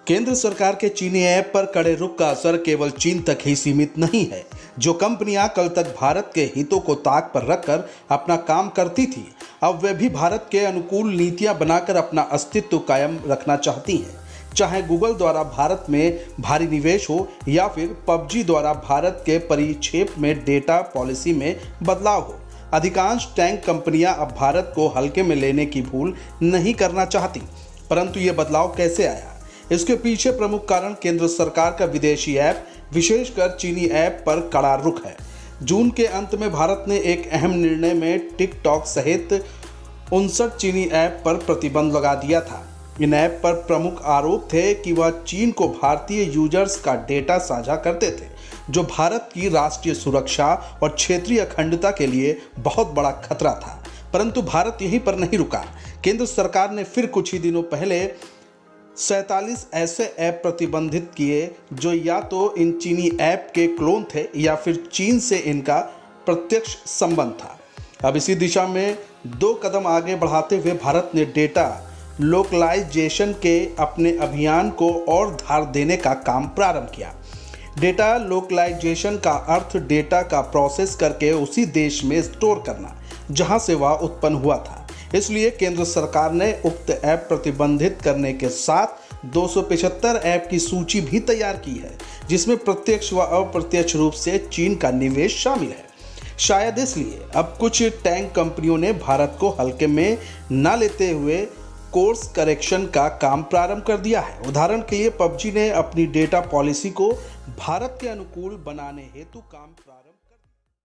केंद्र सरकार के चीनी ऐप पर कड़े रुख का असर केवल चीन तक ही सीमित नहीं है। जो कंपनियां कल तक भारत के हितों को ताक पर रखकर अपना काम करती थी, अब वे भी भारत के अनुकूल नीतियां बनाकर अपना अस्तित्व कायम रखना चाहती हैं। चाहे गूगल द्वारा भारत में भारी निवेश हो या फिर पबजी द्वारा भारत के परिक्षेप में डेटा पॉलिसी में बदलाव हो, अधिकांश टेक कंपनियां अब भारत को हल्के में लेने की भूल नहीं करना चाहती। परंतु ये बदलाव कैसे आया? इसके पीछे प्रमुख कारण केंद्र सरकार का विदेशी ऐप, विशेषकर चीनी ऐप पर कड़ा रुख है। जून के अंत में भारत ने एक अहम निर्णय में टिकटॉक सहित 59 चीनी ऐप पर प्रतिबंध लगा दिया था। इन ऐप पर प्रमुख आरोप थे कि वह चीन को भारतीय यूजर्स का डेटा साझा करते थे, जो भारत की राष्ट्रीय सुरक्षा और क्षेत्रीय अखंडता के लिए बहुत बड़ा खतरा था। परंतु भारत यहीं पर नहीं रुका। केंद्र सरकार ने फिर कुछ ही दिनों पहले 47 ऐसे ऐप प्रतिबंधित किए जो या तो इन चीनी ऐप के क्लोन थे या फिर चीन से इनका प्रत्यक्ष संबंध था। अब इसी दिशा में 2 कदम आगे बढ़ाते हुए भारत ने डेटा लोकलाइजेशन के अपने अभियान को और धार देने का काम प्रारंभ किया। डेटा लोकलाइजेशन का अर्थ डेटा का प्रोसेस करके उसी देश में स्टोर करना जहां से वह उत्पन्न हुआ था। इसलिए केंद्र सरकार ने उक्त ऐप प्रतिबंधित करने के साथ 275 ऐप की सूची भी तैयार की है, जिसमें प्रत्यक्ष व अप्रत्यक्ष रूप से चीन का निवेश शामिल है। शायद इसलिए अब कुछ टेक कंपनियों ने भारत को हल्के में न लेते हुए कोर्स करेक्शन का काम प्रारंभ कर दिया है। उदाहरण के लिए पबजी ने अपनी डेटा पॉलिसी को भारत के अनुकूल बनाने हेतु काम प्रारंभ